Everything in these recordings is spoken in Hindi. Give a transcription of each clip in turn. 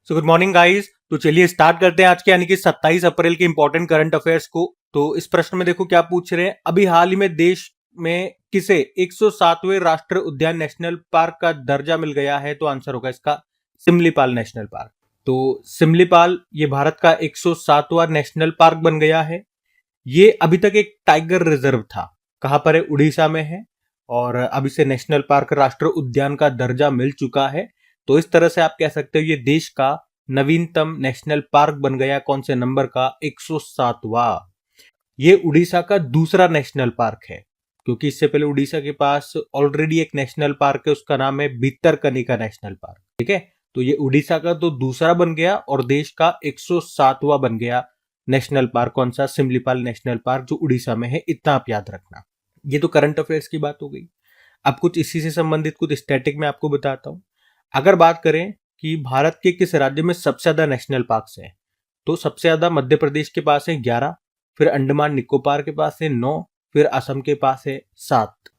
So good morning guys. तो चलिए स्टार्ट करते हैं आज के यानी कि 27 अप्रैल के इंपॉर्टेंट करंट अफेयर्स को। तो इस प्रश्न में देखो क्या पूछ रहे हैं, अभी हाल ही में देश में किसे 107वें राष्ट्रीय उद्यान नेशनल पार्क का दर्जा मिल गया है? तो आंसर होगा इसका सिमलीपाल नेशनल पार्क। तो सिमलीपाल ये भारत का 107वां नेशनल पार्क बन गया है। ये अभी तक एक टाइगर रिजर्व था। कहां पर है? उड़ीसा में है। और अब इसे नेशनल पार्क राष्ट्रीय उद्यान का दर्जा मिल चुका है। तो इस तरह से आप कह सकते हो ये देश का नवीनतम नेशनल पार्क बन गया। कौन से नंबर का? 107वां। ये उड़ीसा का दूसरा नेशनल पार्क है, क्योंकि इससे पहले उड़ीसा के पास ऑलरेडी एक नेशनल पार्क है, उसका नाम है भितरकनिका नेशनल पार्क। ठीक है, तो ये उड़ीसा का तो दूसरा बन गया और देश का 107वां बन गया नेशनल पार्क। कौन सा? सिमलीपाल नेशनल पार्क, जो उड़ीसा में है। इतना आप याद रखना। ये तो करंट अफेयर्स की बात हो गई। अब कुछ इसी से संबंधित कुछ स्टैटिक में आपको बताता हूं। अगर बात करें कि भारत के किस राज्य में सबसे ज्यादा नेशनल पार्क्स हैं, तो सबसे ज्यादा मध्य प्रदेश के पास है 11, फिर अंडमान निकोबार के पास है 9, फिर असम के पास है 7।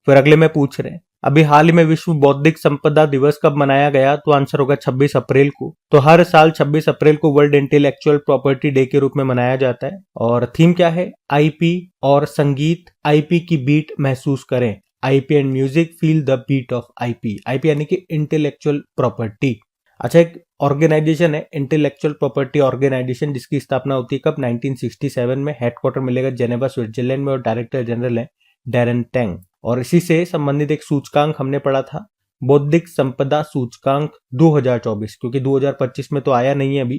फिर अगले में पूछ रहे हैं अभी हाल ही में विश्व बौद्धिक संपदा दिवस कब मनाया गया? तो आंसर होगा 26 अप्रैल को। तो हर साल 26 अप्रैल को वर्ल्ड इंटेलेक्चुअल प्रॉपर्टी डे के रूप में मनाया जाता है। और थीम क्या है? आईपी और संगीत, आईपी की बीट महसूस करें। IP and music feel the beat of IP. IP यानी कि इंटेलेक्चुअल प्रॉपर्टी। अच्छा, एक ऑर्गेनाइजेशन है इंटेलेक्चुअल प्रॉपर्टी ऑर्गेनाइजेशन, जिसकी स्थापना होती है कब? 1967 में। हेडक्वार्टर मिलेगा जेनेवा स्विट्जरलैंड में और डायरेक्टर जनरल है डैरेन टैंग। और इसी से संबंधित एक सूचकांक हमने पढ़ा था, बौद्धिक संपदा सूचकांक 2024, क्योंकि 2025 में तो आया नहीं है अभी,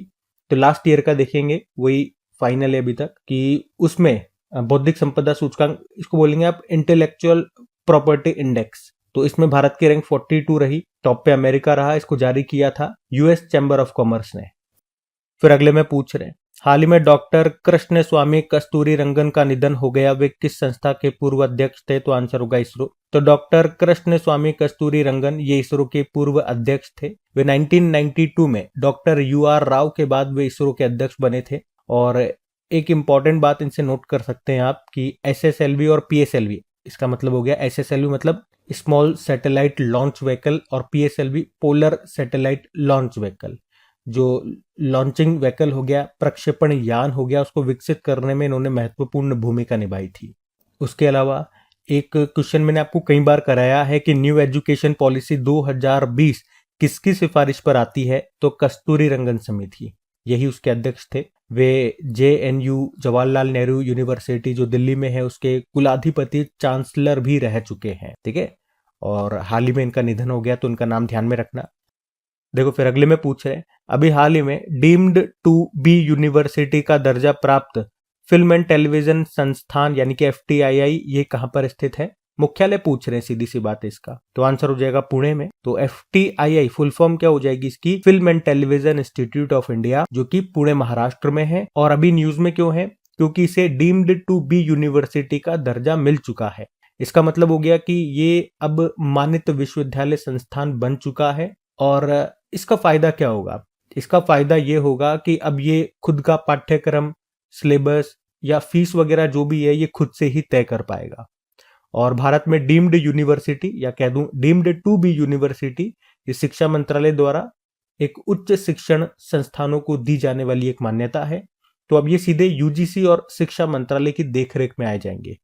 तो लास्ट ईयर का देखेंगे, वही फाइनल है अभी तक, कि उसमें बौद्धिक संपदा सूचकांक, इसको बोलेंगे आप इंटेलेक्चुअल प्रॉपर्टी इंडेक्स। तो इसमें भारत की रैंक 42 रही, टॉप पे अमेरिका रहा। इसको जारी किया था यूएस चैम्बर ऑफ कॉमर्स ने। फिर अगले में पूछ रहे हैं हाल ही में डॉक्टर कृष्ण स्वामी कस्तूरी रंगन का निधन हो गया, वे किस संस्था के पूर्व अध्यक्ष थे? तो आंसर होगा इसरो। तो डॉक्टर कृष्ण स्वामी कस्तूरी रंगन ये इसरो के पूर्व अध्यक्ष थे। वे 1992 में डॉक्टर यूआर राव के बाद वे इसरो के अध्यक्ष बने थे। और एक इंपॉर्टेंट बात इनसे नोट कर सकते हैं आप कि एसएसएलवी और पीएसएलवी, इसका मतलब हो गया एसएसएलवी मतलब स्मॉल सैटेलाइट लॉन्च व्हीकल और PSLV polar satellite launch vehicle. जो लॉन्चिंग व्हीकल हो गया, प्रक्षेपण यान हो गया, उसको विकसित करने में इन्होंने महत्वपूर्ण भूमिका निभाई थी। उसके अलावा एक क्वेश्चन मैंने आपको कई बार कराया है कि न्यू एजुकेशन पॉलिसी 2020 किसकी सिफारिश पर आती है? तो कस्तूरी रंगन समिति, यही उसके अध्यक्ष थे। वे जेएनयू जवाहरलाल नेहरू यूनिवर्सिटी जो दिल्ली में है उसके कुलाधिपति चांसलर भी रह चुके हैं। ठीक है, और हाल ही में इनका निधन हो गया, तो उनका नाम ध्यान में रखना। देखो फिर अगले में पूछ रहे हैं अभी हाल ही में डीम्ड टू बी यूनिवर्सिटी का दर्जा प्राप्त फिल्म एंड टेलीविजन संस्थान यानी कि एफटीआईआई, ये कहां पर स्थित है? मुख्यालय पूछ रहे हैं, सीधी सी बात है इसका। तो आंसर हो जाएगा पुणे में। तो एफटीआईआई फुल फॉर्म क्या हो जाएगी इसकी? Film and television institute of India, जो कि पुणे महाराष्ट्र में है। और अभी न्यूज में क्यों है? क्योंकि इसे डीम्ड टू बी यूनिवर्सिटी का दर्जा मिल चुका है। इसका मतलब हो गया कि ये अब मान्यता विश्वविद्यालय संस्थान बन चुका है। और इसका फायदा क्या होगा? इसका फायदा ये होगा कि अब ये खुद का पाठ्यक्रम, सिलेबस या फीस वगैरह जो भी है ये खुद से ही तय कर पाएगा। और भारत में डीम्ड यूनिवर्सिटी या कह दूं डीम्ड टू बी यूनिवर्सिटी, ये शिक्षा मंत्रालय द्वारा एक उच्च शिक्षण संस्थानों को दी जाने वाली एक मान्यता है। तो अब ये सीधे यूजीसी और शिक्षा मंत्रालय की देखरेख में आए जाएंगे।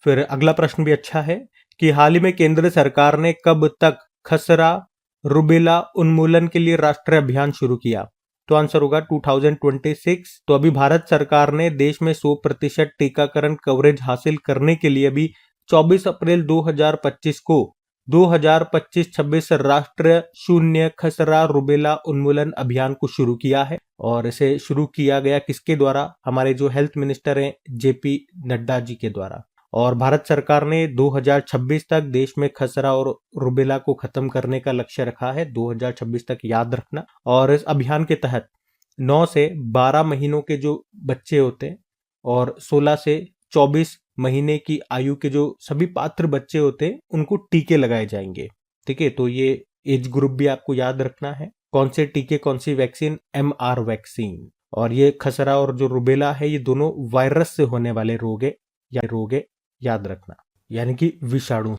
फिर अगला प्रश्न भी अच्छा है कि हाल ही में केंद्र सरकार ने कब तक खसरा रुबेला उन्मूलन के लिए राष्ट्रीय अभियान शुरू किया? तो आंसर होगा 2026। तो अभी भारत सरकार ने देश में 100% टीकाकरण कवरेज हासिल करने के लिए अभी 24 अप्रैल 2025 को 2025-26 राष्ट्रीय शून्य खसरा रुबेला उन्मूलन अभियान को शुरू किया है। और इसे शुरू किया गया किसके द्वारा? हमारे जो हेल्थ मिनिस्टर हैं जेपी नड्डा जी के द्वारा। और भारत सरकार ने 2026 तक देश में खसरा और रुबेला को खत्म करने का लक्ष्य रखा है, 2026 तक, याद रखना। और इस अभियान के तहत 9 से 12 महीनों के जो बच्चे होते हैं और 16 से 24 महीने की आयु के जो सभी पात्र बच्चे होते हैं उनको टीके लगाए जाएंगे। ठीक है, तो ये एज ग्रुप भी आपको याद रखना है। कौन से टीके, कौन सी वैक्सीन? MR vaccine. और ये खसरा और जो रुबेला है ये दोनों वायरस से होने वाले रोग है, याद रखना, यानी कि विषाणु।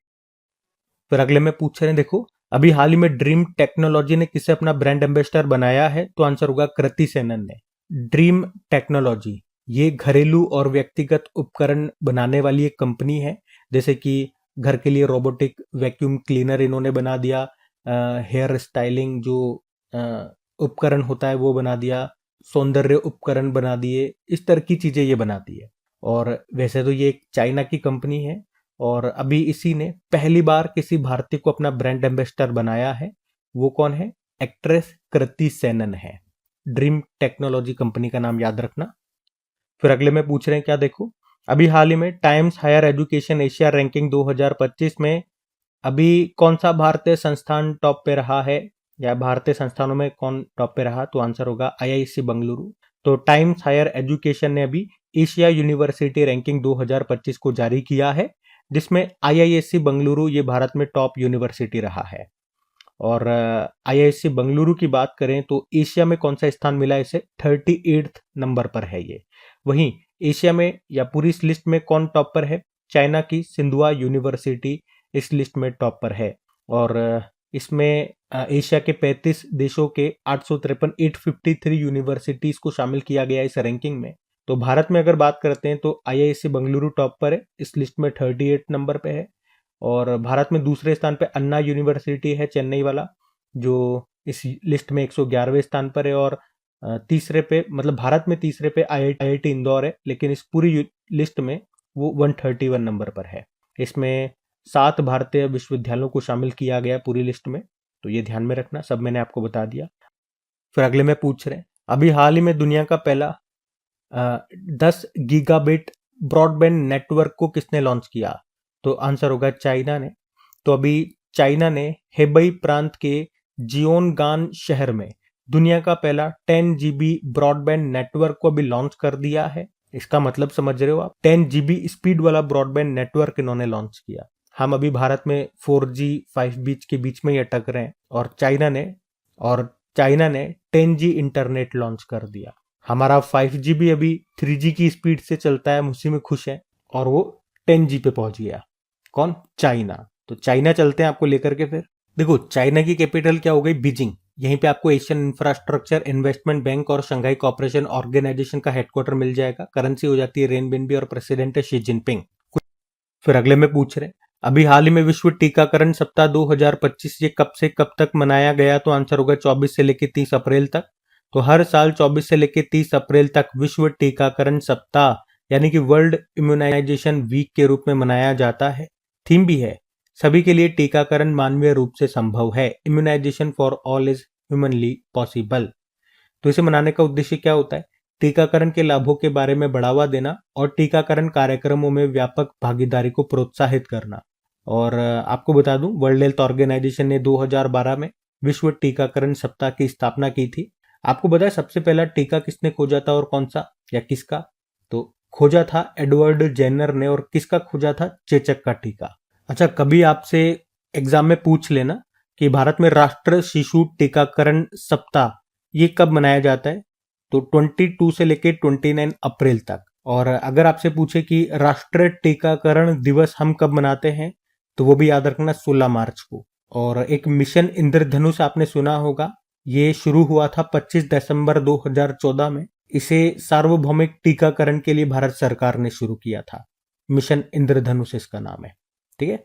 फिर अगले में पूछ रहे हैं देखो अभी हाल ही में ड्रीम टेक्नोलॉजी ने किसे अपना ब्रांड एम्बेसडर बनाया है? तो आंसर होगा कृति सेनन ने। ड्रीम टेक्नोलॉजी ये घरेलू और व्यक्तिगत उपकरण बनाने वाली एक कंपनी है, जैसे कि घर के लिए रोबोटिक वैक्यूम क्लीनर इन्होंने बना दिया, हेयर स्टाइलिंग जो उपकरण होता है वो बना दिया, सौंदर्य उपकरण बना दिए, इस तरह की चीजें ये बनाती है। और वैसे तो ये एक चाइना की कंपनी है और अभी इसी ने पहली बार किसी भारतीय को अपना ब्रांड एम्बेसडर बनाया है। वो कौन है? एक्ट्रेस कृति सेनन है। ड्रीम टेक्नोलॉजी कंपनी का नाम याद रखना। फिर अगले में पूछ रहे हैं क्या, देखो अभी हाल ही में Times Higher Education Asia ranking 2025 में अभी कौन सा भारतीय संस्थान टॉप पे रहा है, या भारतीय संस्थानों में कौन टॉप पे रहा? तो आंसर होगा आईआईएससी बेंगलुरु। तो टाइम्स हायर एजुकेशन ने अभी एशिया यूनिवर्सिटी रैंकिंग 2025 को जारी किया है, जिसमें आईआईएससी बेंगलुरु ये भारत में टॉप यूनिवर्सिटी रहा है। और आईआईएससी बेंगलुरु की बात करें तो एशिया में कौन सा स्थान मिला इसे? 38 नंबर पर है ये। वहीं एशिया में या पूरी इस लिस्ट में कौन टॉप पर है? चाइना की सिंधुआ यूनिवर्सिटी इस लिस्ट में टॉप पर है। और इसमें एशिया के 35 देशों के 853 यूनिवर्सिटीज को शामिल किया गया इस रैंकिंग में। तो भारत में अगर बात करते हैं तो आईआईएससी बेंगलुरु टॉप पर है, इस लिस्ट में 38 नंबर पे है। और भारत में दूसरे स्थान पे अन्ना यूनिवर्सिटी है चेन्नई वाला, जो इस लिस्ट में 111वें स्थान पर है। और तीसरे पे, मतलब भारत में तीसरे पे आईआईटी इंदौर है, लेकिन इस पूरी लिस्ट में वो 131 नंबर पर है। इसमें 7 भारतीय विश्वविद्यालयों को शामिल किया गया पूरी लिस्ट में, तो ये ध्यान में रखना, सब मैंने आपको बता दिया। फिर अगले में पूछ रहे हैं अभी हाल ही में दुनिया का पहला 10 गीगाबिट ब्रॉडबैंड नेटवर्क को किसने लॉन्च किया? तो आंसर होगा चाइना ने। तो अभी चाइना ने हेबई प्रांत के जियोनगान शहर में दुनिया का पहला 10 जीबी ब्रॉडबैंड नेटवर्क को अभी लॉन्च कर दिया है। इसका मतलब समझ रहे हो आप, 10 जीबी स्पीड वाला ब्रॉडबैंड नेटवर्क इन्होंने लॉन्च किया। हम अभी भारत में 4G 5G के बीच में ही अटक रहे हैं, और चाइना ने 10G इंटरनेट लॉन्च कर दिया। हमारा 5G भी अभी 3G की स्पीड से चलता है, हम उसी में खुश हैं, और वो 10G पे पहुंच गया। कौन? चाइना। तो चाइना चलते हैं आपको लेकर के। फिर देखो चाइना की कैपिटल क्या हो गई? बीजिंग। यहीं पे आपको एशियन इंफ्रास्ट्रक्चर इन्वेस्टमेंट बैंक और शंघाई कॉपरेशन ऑर्गेनाइजेशन का हेडक्वार्टर मिल जाएगा। करेंसी हो जाती है रेनबिनबी और प्रेसिडेंट है शी जिनपिंग। फिर अगले में पूछ रहे अभी हाल ही में विश्व टीकाकरण सप्ताह 2025 ये कब से कब तक मनाया गया? तो आंसर होगा 24 से लेकर 30 अप्रैल तक। तो हर साल 24 से लेकर 30 अप्रैल तक विश्व टीकाकरण सप्ताह यानी कि वर्ल्ड इम्यूनाइजेशन वीक के रूप में मनाया जाता है। थीम भी है सभी के लिए टीकाकरण मानवीय रूप से संभव है, immunisation for all is humanly possible. तो इसे मनाने का उद्देश्य क्या होता है? टीकाकरण के लाभों के बारे में बढ़ावा देना और टीकाकरण कार्यक्रमों में व्यापक भागीदारी को प्रोत्साहित करना। और आपको बता दूं, वर्ल्ड हेल्थ ऑर्गेनाइजेशन ने 2012 में विश्व टीकाकरण सप्ताह की स्थापना की थी। आपको बताया सबसे पहला टीका किसने खोजा था और कौन सा या किसका? तो खोजा था एडवर्ड जेनर ने। और किसका खोजा था? चेचक का टीका। अच्छा, कभी आपसे एग्जाम में पूछ लेना कि भारत में राष्ट्रीय शिशु टीकाकरण सप्ताह ये कब मनाया जाता है? तो 22 से लेकर 29 अप्रैल तक। और अगर आपसे पूछे कि राष्ट्रीय टीकाकरण दिवस हम कब मनाते हैं, तो वो भी याद रखना 16 मार्च को। और एक मिशन इंद्रधनुष आपने सुना होगा, ये शुरू हुआ था 25 दिसंबर 2014 में। इसे सार्वभौमिक टीकाकरण के लिए भारत सरकार ने शुरू किया था। मिशन इंद्रधनुष इसका नाम है। ठीक है,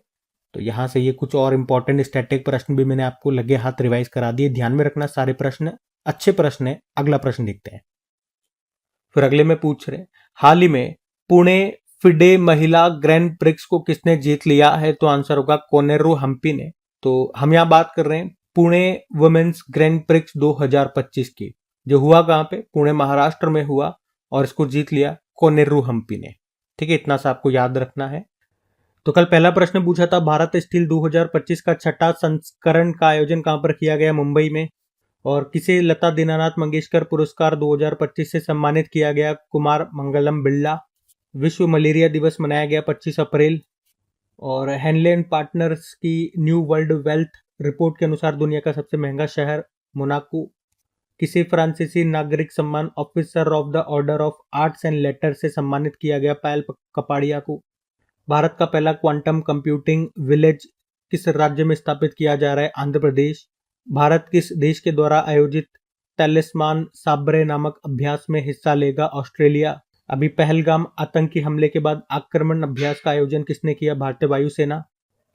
तो यहां से ये कुछ और इंपॉर्टेंट स्टैटिक प्रश्न भी मैंने आपको लगे हाथ रिवाइज करा दिए। ध्यान में रखना, सारे प्रश्न अच्छे प्रश्न है। अगला प्रश्न देखते हैं। फिर अगले में पूछ रहे हाल ही में पुणे फिडे महिला ग्रैंड प्रिक्स को किसने जीत लिया है? तो आंसर होगा कोनेरू हम्पी ने। तो हम यहाँ बात कर रहे हैं पुणे वुमेन्स ग्रैंड प्रिक्स 2025 की, जो हुआ कहाँ पे? पुणे महाराष्ट्र में हुआ, और इसको जीत लिया कोनेरू हम्पी ने। ठीक है, इतना सा आपको याद रखना है। तो कल पहला प्रश्न पूछा था भारत स्टील 2025 का छठा संस्करण का आयोजन कहां पर किया गया? मुंबई में। और किसे लता दीनानाथ मंगेशकर पुरस्कार 2025 से सम्मानित किया गया? कुमार मंगलम बिरला। विश्व मलेरिया दिवस मनाया गया 25 अप्रैल। और हेनले एंड पार्टनर्स की न्यू वर्ल्ड वेल्थ रिपोर्ट के अनुसार दुनिया का सबसे महंगा शहर मोनाको। किसी फ्रांसीसी नागरिक सम्मान officer of the order of arts and later से सम्मानित किया गया? पायल कपाड़िया को। भारत का पहला क्वांटम कंप्यूटिंग विलेज किस राज्य में स्थापित किया जा रहा है? आंध्र प्रदेश। भारत किस देश के द्वारा आयोजित टैलिस्मान साब्रे नामक अभ्यास में हिस्सा लेगा? ऑस्ट्रेलिया। अभी पहलगाम आतंकी हमले के बाद आक्रमण अभ्यास का आयोजन किसने किया? भारतीय वायुसेना।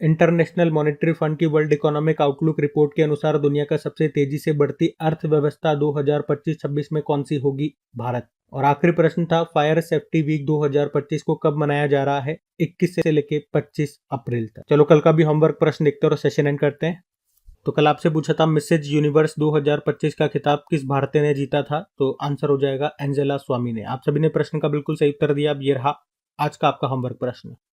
इंटरनेशनल मॉनेटरी फंड की वर्ल्ड इकोनॉमिक आउटलुक रिपोर्ट के अनुसार दुनिया का सबसे तेजी से बढ़ती अर्थव्यवस्था 2025-26 में कौन सी होगी? भारत। और आखिरी प्रश्न था, फायर सेफ्टी वीक 2025 को कब मनाया जा रहा है? 21 से लेके 25 अप्रैल तक। चलो कल का भी होमवर्क प्रश्न देखते हैं और सेशन एंड करते हैं। तो कल आपसे पूछा था मिसेज यूनिवर्स 2025 का खिताब किस भारतीय ने जीता था? तो आंसर हो जाएगा एंजेला स्वामी ने। आप सभी ने प्रश्न का बिल्कुल सही उत्तर दिया। अब ये रहा आज का आपका होमवर्क प्रश्न।